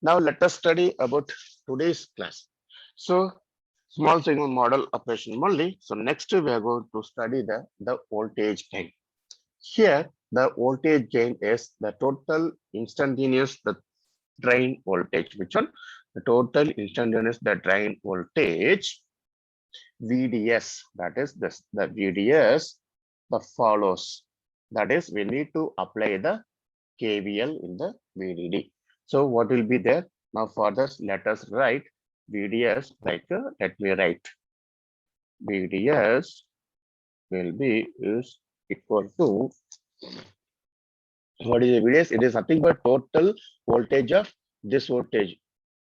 Now let us study about today's class. So small signal model operation only. So next we are going to study the voltage gain. Here the voltage gain is the total instantaneous the drain voltage. Which one? The total instantaneous the drain voltage VDS. That is this the VDS that follows. That is we need to apply the KVL in the VDD. So what will be there? Now for this, let us write VDS like let me write VDS will be is equal to what is the VDS? It is nothing but total voltage of this voltage,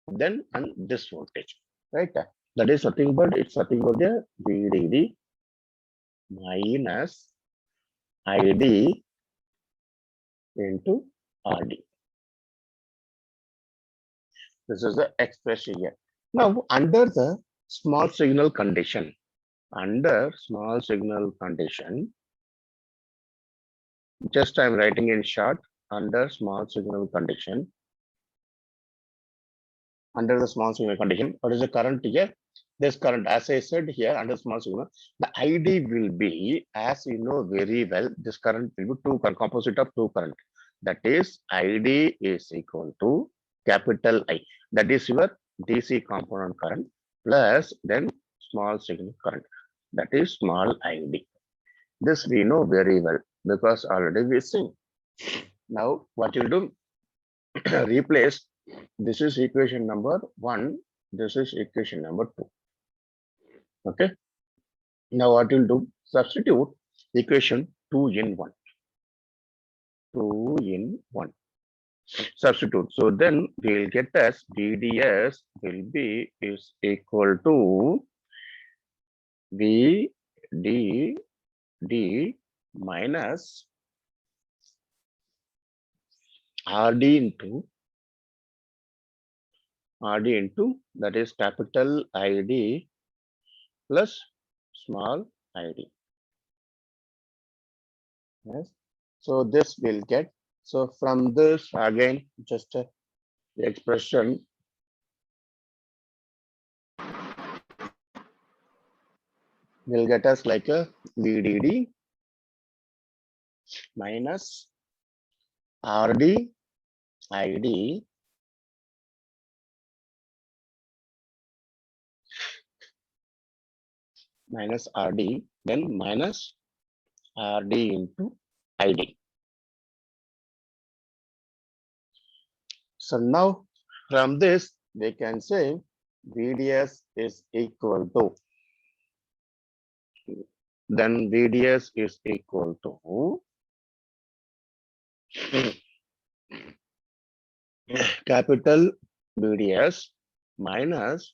then and this voltage, right? That is nothing but it's nothing but the VDD minus ID into RD. This is the expression here. Now, under the small signal condition, just I'm writing in short, under small signal condition, what is the current here? This current, as I said here, under small signal, the ID will be, as you know very well, this current will be composite of two current. That is, ID is equal to capital I. That is your DC component current plus then small signal current. That is small ID. This we know very well because already we seen. Now, what you do? Replace. This is equation number 1. This is equation number 2. Okay. Now what you'll do? Substitute equation 2 in 1. 2 in 1. Substitute. So then we'll get as VDS will be is equal to VDD minus RD into that is capital ID plus small ID. Yes. So this will get. So from this again, just the expression will get us like a VDD minus RD ID minus RD, then minus RD into ID. So now from this, we can say VDS is equal to, then VDS is equal to capital VDS minus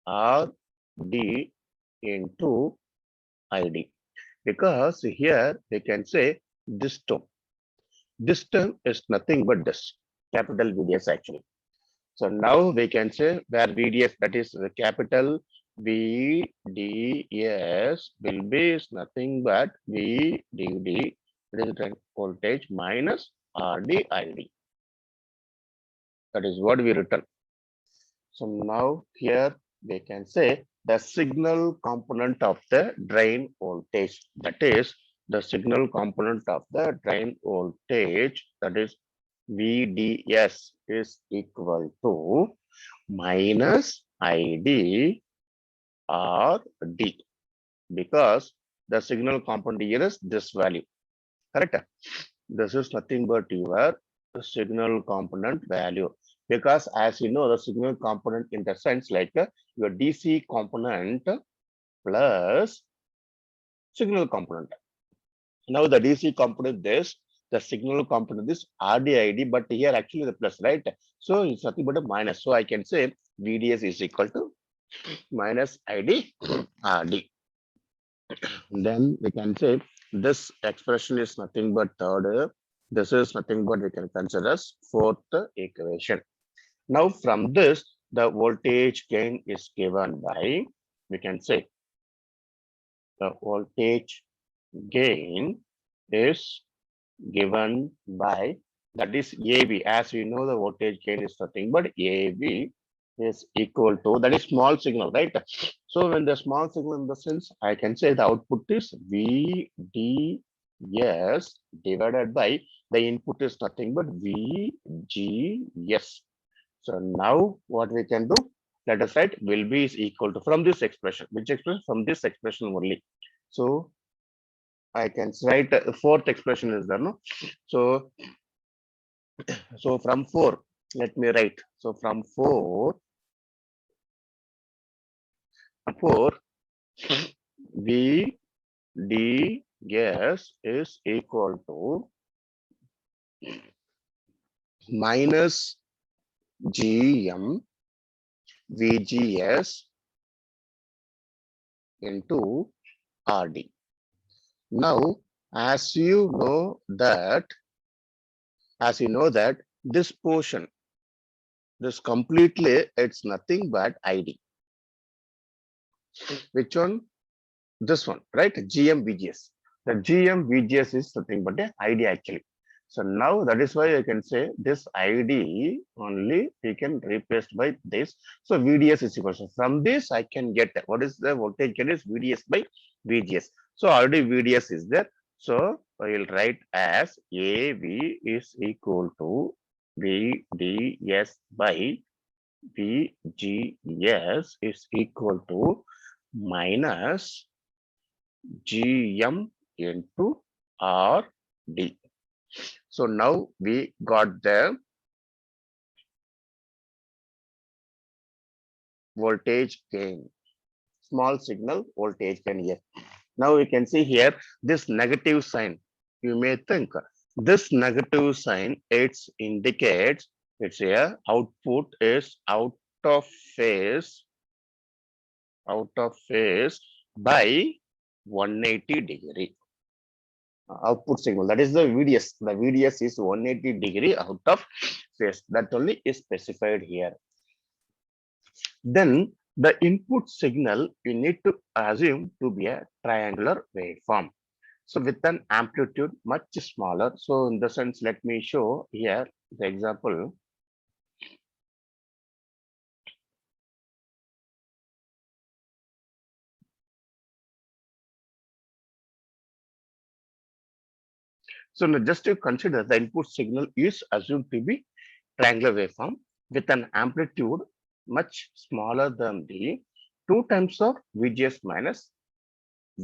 RD into ID. Because here we can say this term. This term is nothing but this capital VDS actually. So now we can say where VDS, that is the capital VDS will be nothing but VDD, voltage minus RDID. That is what we written. So now here we can say the signal component of the drain voltage. That is the signal component of the drain voltage. That is VDS is equal to minus ID RD because the signal component here is this value. Correct? This is nothing but your signal component value. Because as you know, the signal component in the sense like your DC component plus signal component. Now the DC component this, the signal component is RDID, but here actually the plus, right? So it's nothing but a minus. So I can say VDS is equal to minus ID RD. Then we can say this expression is nothing but third. This is nothing but we can consider as fourth equation. Now from this, the voltage gain is given by, we can say the voltage gain is given by that is AV. As we know, the voltage gain is nothing but AV is equal to, that is small signal, right? So when the small signal in the sense, I can say the output is VDS divided by the input is nothing but VGS. So now what we can do, let us write will be is equal to from this expression. Which expression? From this expression only. So I can write fourth expression is there, no? So from 4, let me write. So from 4, V D gas is equal to minus GM VGS into RD. Now, as you know that this portion, this completely, it's nothing but ID. Which one? This one, right? GM VGS. The GM VGS is nothing but a ID actually. So now that is why I can say this ID only we can replace by this. So VDS is equal to, from this I can get what is the voltage gain is VDS by VGS. So already VDS is there. So I will write as AV is equal to VDS by VGS is equal to minus GM into RD. So now we got the voltage gain, small signal voltage gain here. Now we can see here this negative sign. You may think this negative sign, it indicates it's here output is out of phase by 180 degree. Output signal, that is the VDS. The VDS is 180 degree out of phase. That only is specified here. Then the input signal you need to assume to be a triangular waveform. So with an amplitude much smaller. So in the sense, let me show here the example. So now just to consider the input signal is assumed to be triangular waveform with an amplitude much smaller than the 2 times of VGS minus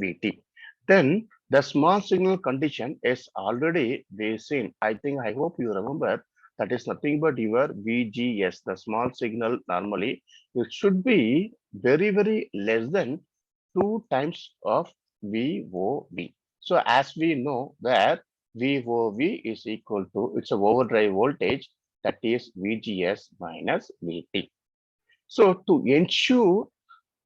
VT. Then the small signal condition is already we seen. I hope you remember that is nothing but your VGS, the small signal normally it should be very, very less than 2 times of VOV. So as we know that VOV is equal to, it's a overdrive voltage that is VGS minus VT. So to ensure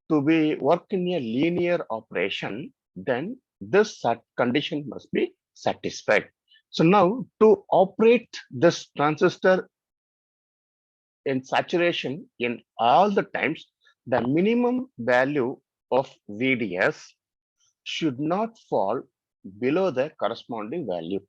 to be work in a linear operation, then this condition must be satisfied. So now to operate this transistor in saturation in all the times, the minimum value of VDS should not fall below the corresponding value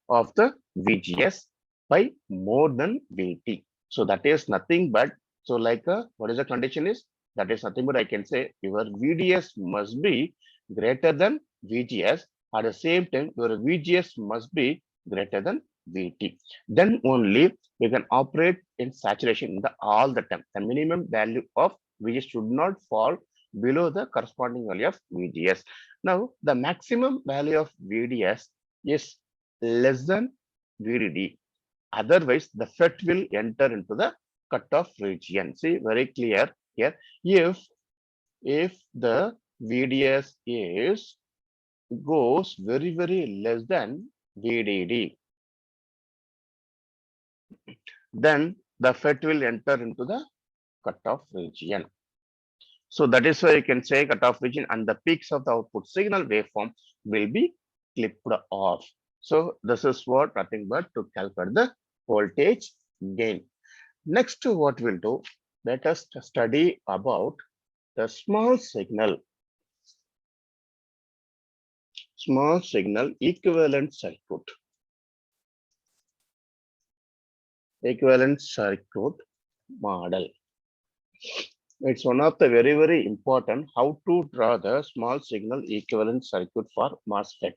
of the VGS by more than VT. So that is nothing but, so like what is the condition is, that is nothing but I can say your VDS must be greater than VGS. At the same time, your VGS must be greater than VT. Then only you can operate in saturation in the all the time. The minimum value of VGS should not fall below the corresponding value of VGS. Now, the maximum value of VDS is less than VDD. Otherwise, the FET will enter into the cutoff region. See, very clear here. If the VDS is goes very, very less than VDD, then the FET will enter into the cutoff region. So that is why you can say cutoff region and the peaks of the output signal waveform will be clipped off. So this is what nothing but to calculate the voltage gain. Next, what we'll do, let us study about the small signal equivalent circuit. equivalent circuit model. It's one of the very, very important how to draw the small signal equivalent circuit for MOSFET.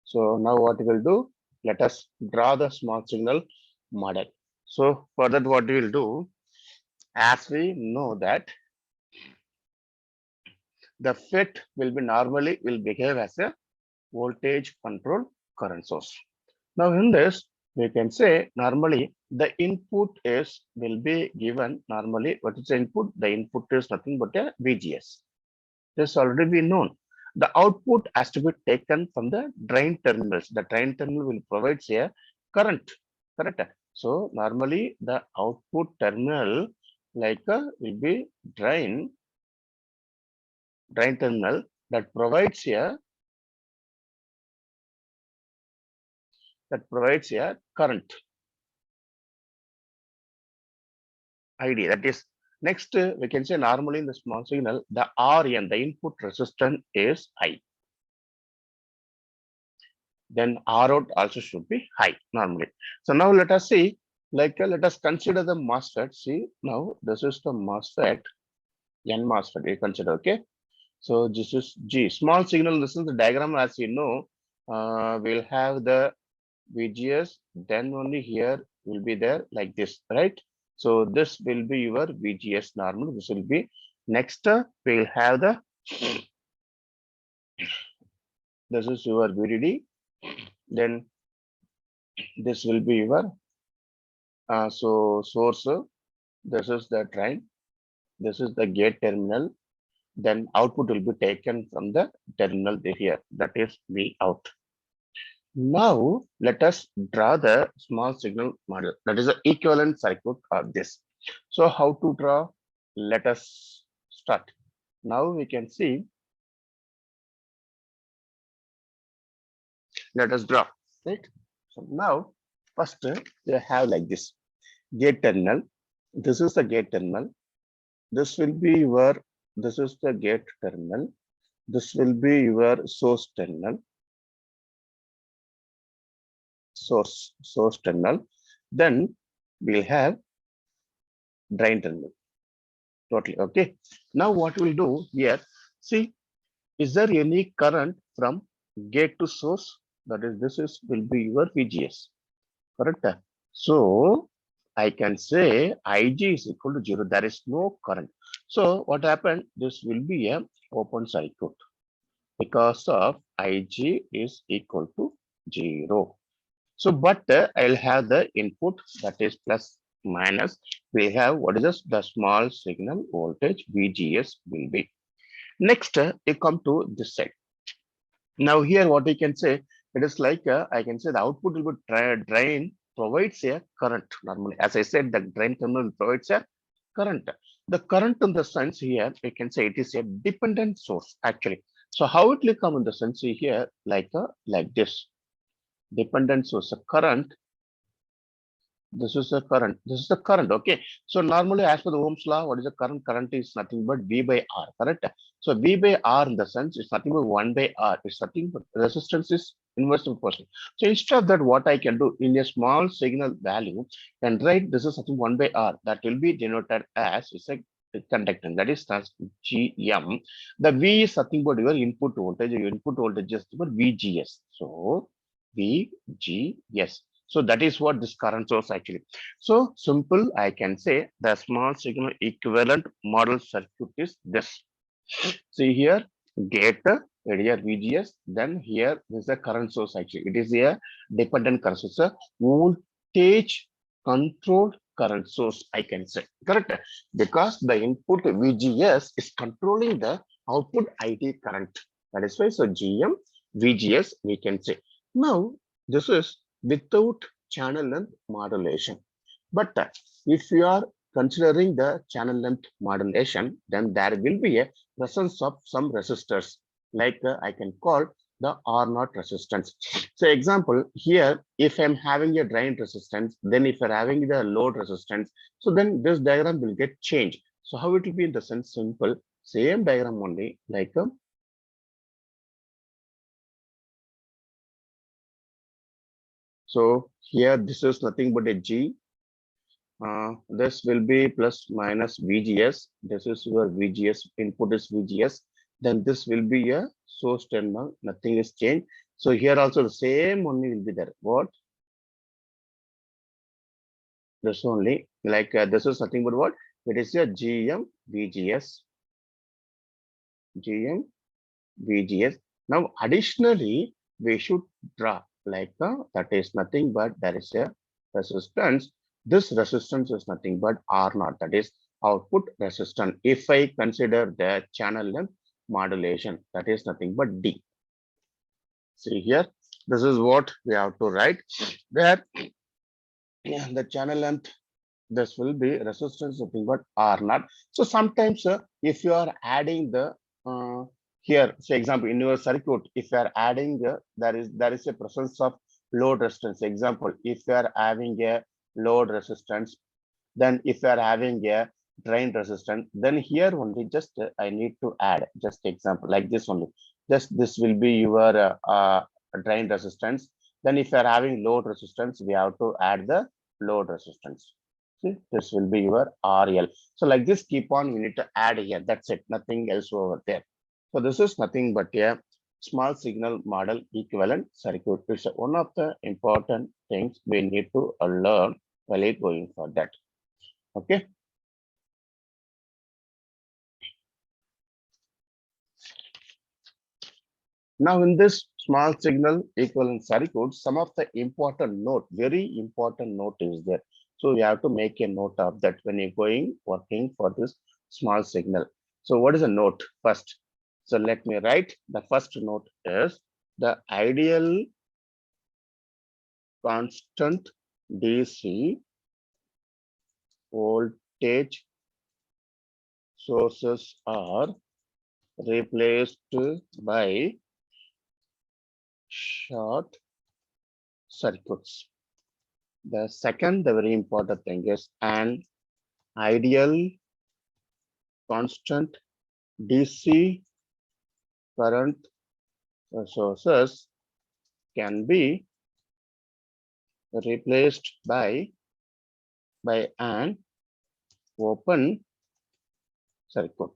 So now what we will do, let us draw the small signal model. So for that, what we will do, as we know that the FET will be normally will behave as a voltage control current source. Now in this, we can say normally the input is will be given normally. What is the input? The input is nothing but a VGS. This already been known. The output has to be taken from the drain terminals. The drain terminal will provide a current. Correct. So normally the output terminal will be drain terminal that provides a current ID. That is next we can say normally in the small signal the RN, the input resistance is high. Then R out also should be high normally. So now let us see, let us consider the MOSFET. See now this is the MOSFET, N MOSFET we consider, okay. So this is G, small signal. This is the diagram, as you know, we'll have the VGS, then only here will be there like this, right? So this will be your VGS normal. This will be next, we'll have the, this is your VDD, then this will be your source, this is the drain, this is the gate terminal, then output will be taken from the terminal here, that is V out. Now let us draw the small signal model, that is the equivalent circuit of this. So how to draw? Let us start. Now we can see, let us draw, right? So now first we have like this gate terminal. This is the gate terminal. This will be your, this is the gate terminal. This will be your source terminal. Source terminal. Then we'll have drain terminal. Totally okay. Now what we'll do here, see, is there any current from gate to source? That is, this is will be your VGS, correct? So I can say IG is equal to 0. There is no current. So what happened? This will be a open circuit because of IG is equal to 0. So, but I'll have the input, that is plus minus. We have what is this? The small signal voltage VGS will be. Next, you come to this side. Now here, what we can say, it is like I can say the output will be drain provides a current normally. As I said, the drain terminal provides a current. The current in the sense here, we can say it is a dependent source actually. So how it will come in the sense here, like this. Dependent source, a current. This is the current. This is the current. Okay. So normally, as per the Ohm's law, what is the current? Current is nothing but V by R. Correct. So V by R in the sense is nothing but 1 by R. It's nothing but resistance is inversely proportional. So instead of that, what I can do in a small signal value, and write this is nothing 1 by R. That will be denoted as is a conductance. That is GM. The V is nothing but your input voltage. Your input voltage is for VGS. So VGS. So that is what this current source actually. So simple, I can say the small signal equivalent model circuit is this. See here, gate, here VGS, then here is the current source actually. It is a dependent current source, a voltage controlled current source, I can say. Correct? Because the input VGS is controlling the output IT current. That is why, so GM, VGS, we can say. Now, this is without channel length modulation. But if you are considering the channel length modulation, then there will be a presence of some resistors, like I can call the R0 resistance. So example, here, if I'm having a drain resistance, then if you're having the load resistance, so then this diagram will get changed. So how it will be in the sense simple, same diagram only, like So here this is nothing but a G. This will be plus minus VGS. This is your VGS, input is VGS. Then this will be a source terminal, nothing is changed. So here also the same only will be there. What? This only, like this is nothing but what? It is a GM VGS. GM VGS. Now additionally, we should draw like that is nothing but there is a resistance. This resistance is nothing but R0, that is output resistance. If I consider the channel length modulation, that is nothing but D. See here, this is what we have to write. Where the channel length, this will be resistance nothing but R0. So sometimes if you are adding the here, say example in your circuit, if you are adding there is a presence of load resistance. Example, if you are having a load resistance, then if you are having a drain resistance, then here only just I need to add just example like this only. Just this will be your drain resistance. Then if you are having load resistance, we have to add the load resistance. See, this will be your RL. So like this, keep on, we need to add here. That's it, nothing else over there. So this is nothing but a small signal model equivalent circuit. It's one of the important things we need to learn while going for that. Okay. Now in this small signal equivalent circuit, some of the important note, very important note is there. So we have to make a note of that when you're working for this small signal. So what is a note first? So let me write the first note is the ideal constant DC voltage sources are replaced by short circuits. The second, the very important thing is an ideal constant DC current sources can be replaced by an open circuit.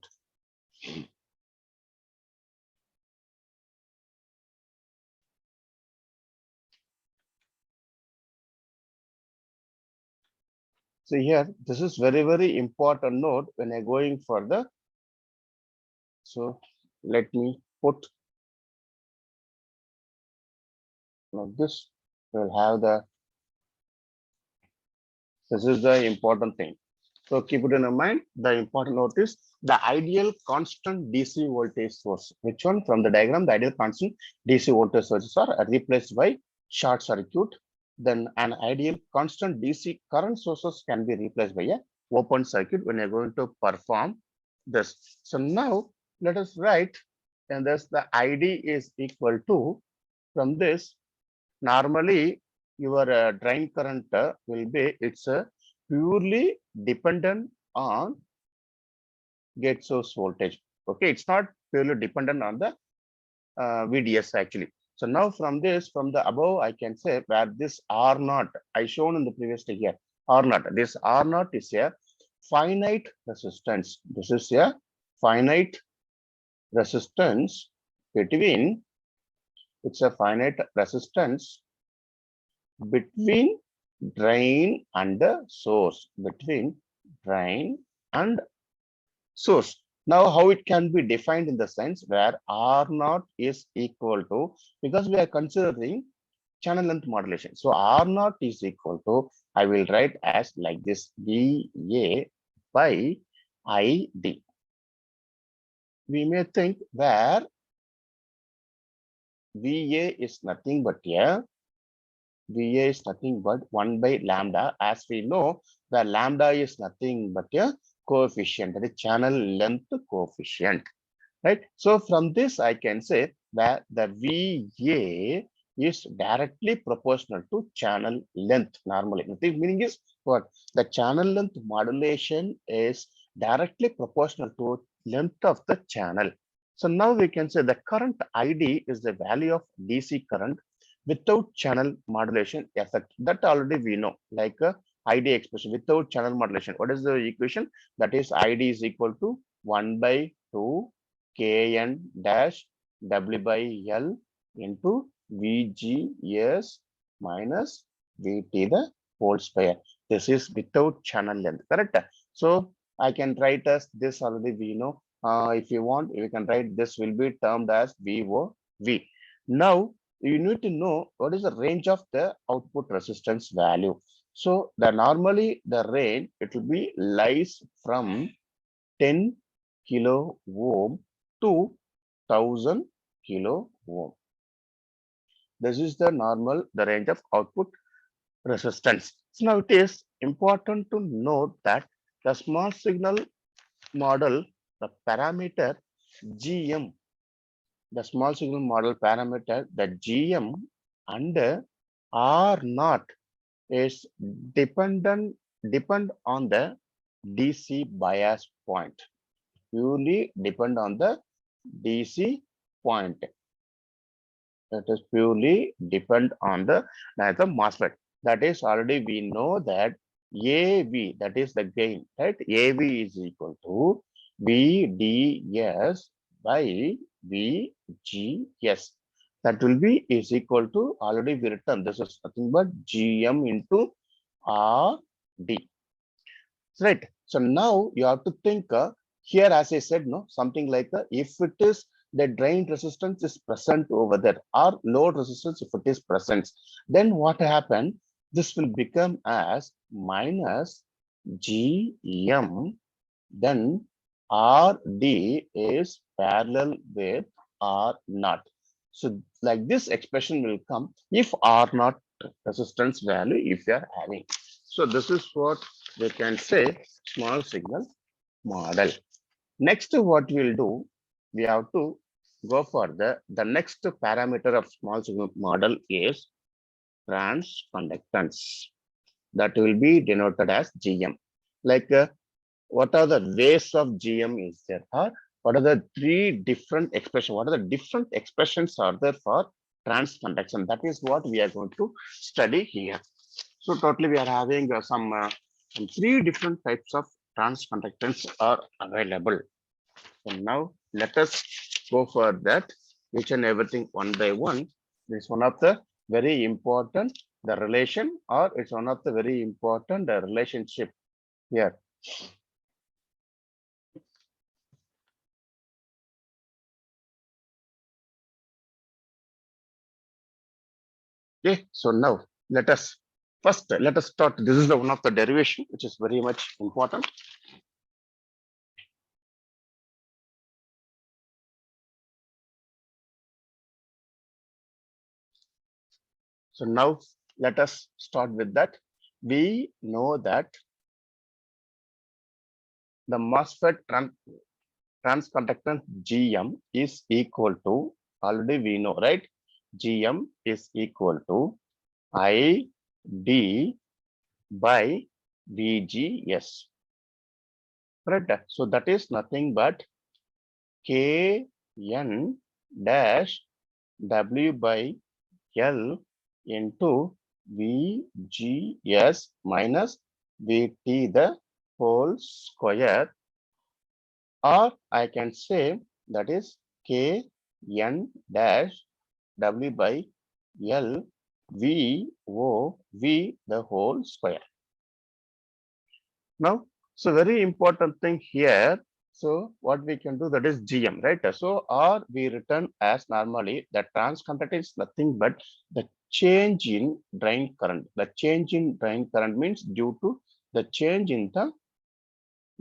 So here, this is very, very important note when I'm going for the, so let me put like this, we'll have the, this is the important thing. So keep it in mind. The important note is the ideal constant DC voltage source. Which one? From the diagram, the ideal constant DC voltage sources are replaced by short circuit. Then an ideal constant DC current sources can be replaced by a open circuit when you're going to perform this. So now let us write, and thus the ID is equal to, from this, normally your drain current will be, it's purely dependent on gate source voltage. Okay, it's not purely dependent on the VDS actually. So now from this, from the above, I can say where this R0 I shown in the previous day here, R0, this R0 is a finite resistance. This is a finite resistance between, it's a finite resistance between drain and the source, between drain and source. Now, how it can be defined in the sense where R0 is equal to, because we are considering channel length modulation. So R0 is equal to, I will write as like this, VA by ID. We may think where VA is nothing but a, VA is nothing but 1 by lambda. As we know, the lambda is nothing but a coefficient, that is channel length coefficient, right? So from this, I can say that the VA is directly proportional to channel length normally. The meaning is what? The channel length modulation is directly proportional to length of the channel. So now we can say the current ID is the value of DC current without channel modulation effect. That already we know, like ID expression without channel modulation. What is the equation? That is ID is equal to 1 by 2 Kn dash W by L into VGS minus VT the whole square. This is without channel length, correct? So I can write as this already we know. If you want, you can write this will be termed as VOV. Now you need to know what is the range of the output resistance value. So the normally the range it will be lies from 10 kilo ohm to 1000 kilo ohm. This is the normal the range of output resistance. So now it is important to note that the small signal model, the parameter GM, the small signal model parameter, the GM and R naught is depend on the DC bias point. Purely depend on the DC point. That is purely depend on the MOSFET. That is already we know that AV, that is the gain, right? AV is equal to VDS by VGS. That will be is equal to already we written. This is nothing but GM into RD. Right. So now you have to think here, as I said, no, something like if it is the drain resistance is present over there or load resistance, if it is present, then what happened? This will become as minus GM, then RD is parallel with R naught. So like this expression will come if R naught resistance value if you are having. So this is what we can say small signal model. Next, what we'll do, we have to go for the next parameter of small signal model is transconductance. That will be denoted as GM. Like what are the ways of GM is there? What are the three different expressions? What are the different expressions are there for transconduction? That is what we are going to study here. So totally we are having some three different types of transconductance are available. So now let us go for that, each and everything one by one. This is one of the very important, the relation, or it's one of the very important relationship here. Okay, so now let us start. This is the one of the derivation, which is very much important. So now let us start with that. We know that the MOSFET transconductance GM is equal to, already we know, right? GM is equal to ID by VGS. Right? So that is nothing but Kn dash W by L into VGS minus VT the whole square, or I can say that is Kn dash W by L V the whole square. Now, so very important thing here. So what we can do, that is GM, right? So or we written as normally the transconductor is nothing but the change in drain current. The change in drain current means due to the change in the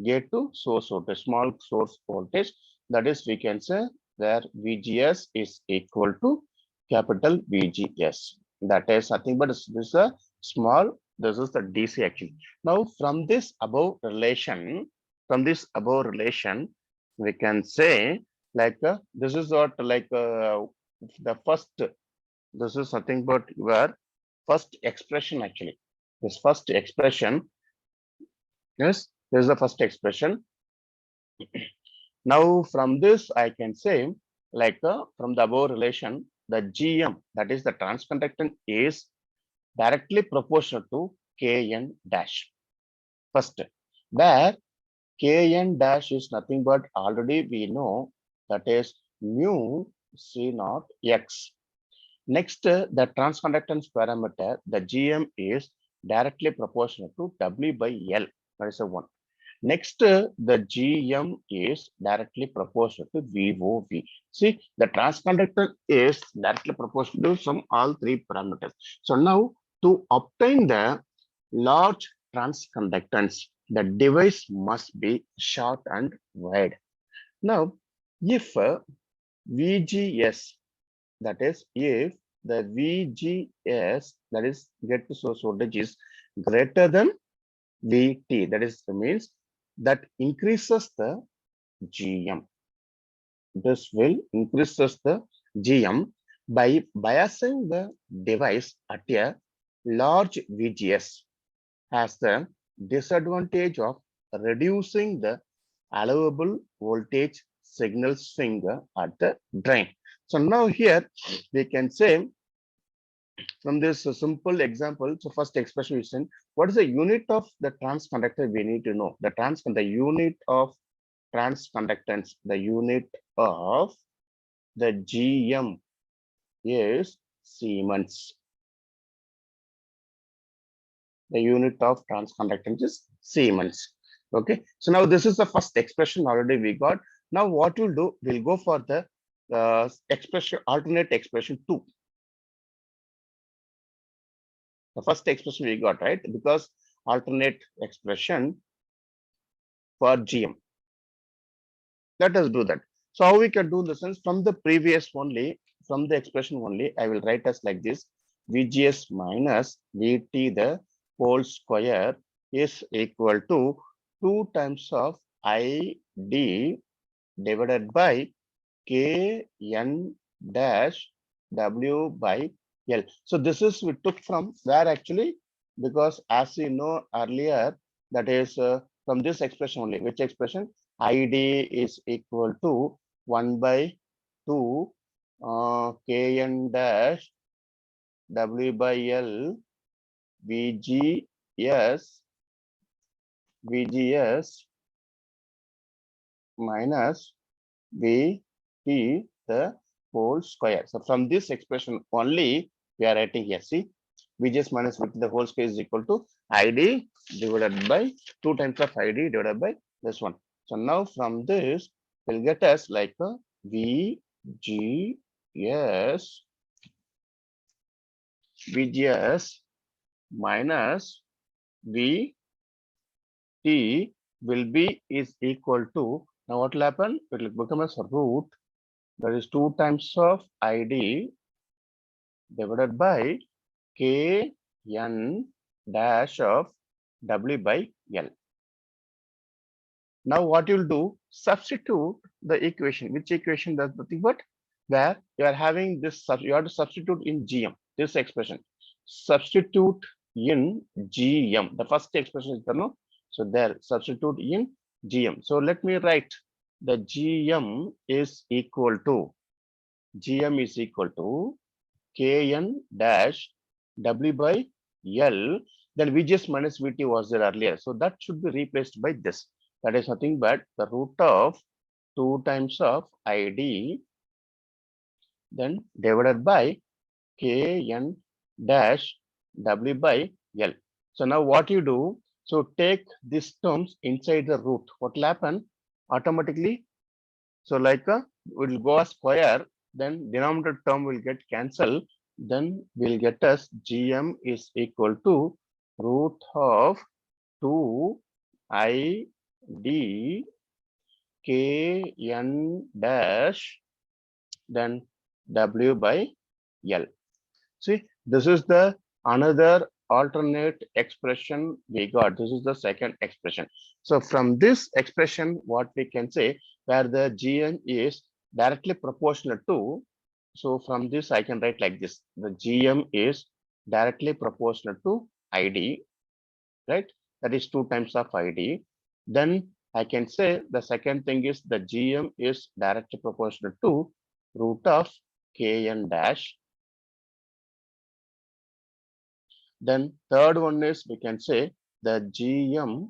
gate to source voltage, small source voltage. That is, we can say where VGS is equal to capital VGS. That is nothing but this is a small, this is the DC actually. Now from this above relation, we can say like this is what like the first, this is nothing but your first expression actually. This first expression, yes, this is the first expression. Now from this I can say like from the above relation, the GM, that is the transconductance, is directly proportional to Kn dash. First, where Kn dash is nothing but already we know that is mu C naught X. Next, the transconductance parameter, the GM is directly proportional to W by L. That is a one. Next, the GM is directly proportional to VOV. See, the transconductor is directly proportional to some all three parameters. So now to obtain the large transconductance, the device must be short and wide. Now, if VGS, that is, if the VGS, that is get to source voltage, is greater than VT, that is means that increases the GM. This will increases the GM by biasing the device at a large VGS, has the disadvantage of reducing the allowable voltage signal swing at the drain. So now here we can say from this simple example, so first expression is in, what is the unit of the transconductor we need to know? The unit of transconductance, the unit of the GM is Siemens. The unit of transconductance is Siemens. Okay, so now this is the first expression already we got. Now what we'll do, we'll go for the expression, alternate expression 2. The first expression we got, right? Because alternate expression for GM. Let us do that. So how we can do this is from the previous only, from the expression only, I will write as like this: VGS minus VT the whole square is equal to 2 times of ID divided by Kn dash W by L. So this is we took from where actually, because as you know earlier, that is from this expression only. Which expression? ID is equal to 1 by 2 Kn dash W by L VGS minus VT the whole square. So from this expression only we are writing here. See, VGS minus VT the whole square is equal to ID divided by 2 times of ID divided by this one. So now from this will get us like a VGS minus VT will be is equal to, now what will happen? It will become as a root, that is 2 times of ID divided by Kn dash of W by L. Now what you'll do, substitute the equation. Which equation? Does nothing but where you are having this, you have to substitute in GM, this expression. Substitute in GM. The first expression is there, no? So there, substitute in GM. So let me write the GM is equal to Kn dash W by L. Then VGS minus VT was there earlier. So that should be replaced by this. That is nothing but the root of 2 times of ID then divided by Kn dash W by L. So now what you do, so take these terms inside the root. What will happen? Automatically, so like will go a square, then denominator term will get cancelled. Then we'll get us GM is equal to root of 2 ID Kn dash then W by L. See, this is the another alternate expression we got. This is the second expression. So from this expression, what we can say, where the GM is directly proportional to, so from this I can write like this: the GM is directly proportional to ID, right? That is 2 times of ID. Then I can say the second thing is the GM is directly proportional to root of Kn dash. Then third one is we can say the Gm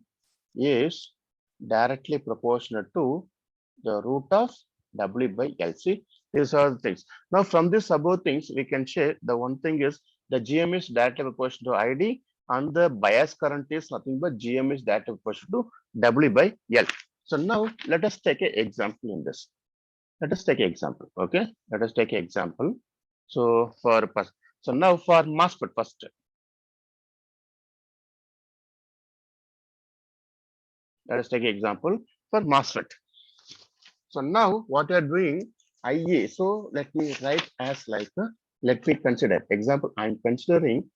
is directly proportional to the root of W by L. See, these are the things. Now from this above things, we can say the one thing is the GM is directly proportional to ID and the bias current is nothing but GM is directly proportional to W by L. So now let us take an example in this. Let us take an example. Okay, let us take an example. So now for MOSFET first. Let us take an example for MOSFET. So now what we are doing IA. So let me write as like let me consider example. I'm considering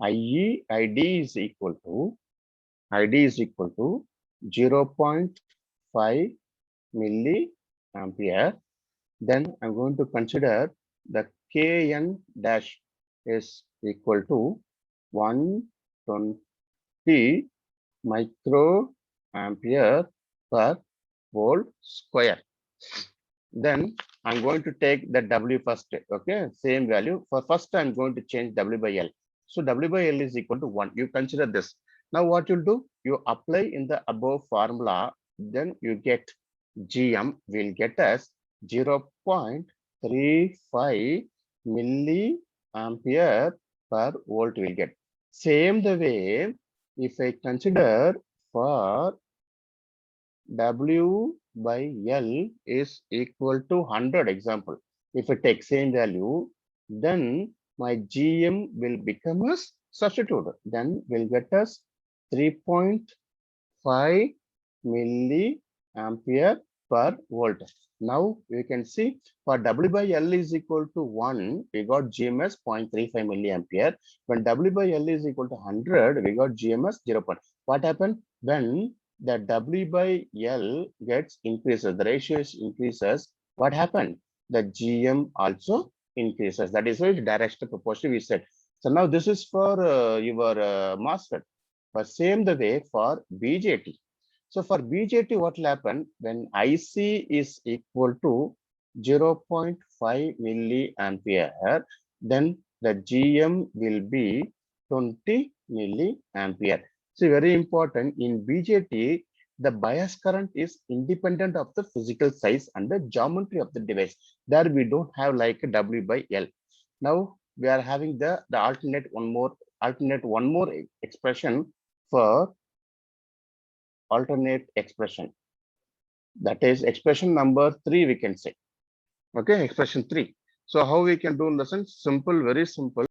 IE ID is equal to 0.5 milliampere. Then I'm going to consider the Kn dash is equal to 120 microampere per volt square. Then I'm going to take the W first, okay, same value. For first, I'm going to change W by L. So W by L is equal to 1. You consider this. Now what you'll do, you apply in the above formula, then you get GM will get us 0.35 milliampere per volt will get. Same the way, if I consider for W by L is equal to 100 example. If I take same value, then my GM will become as substitute. Then we'll get us 3.5 milliampere per volt. Now we can see for W by L is equal to 1, we got GM as 0.35 milliampere. When W by L is equal to 100, we got GM as 0. What happened when the W by L gets increases, the ratio is increases, what happened? The GM also increases. That is why it's directional proportional we said. So now this is for your MOSFET. But same the way for BJT. So for BJT, what will happen when IC is equal to 0.5 milliampere, then the GM will be 20 milliampere. So very important in BJT, the bias current is independent of the physical size and the geometry of the device. There we don't have like a W by L. Now we are having the alternate one more expression for alternate expression. That is expression number 3 we can say. Okay, expression 3. So how we can do lesson? Simple, very simple.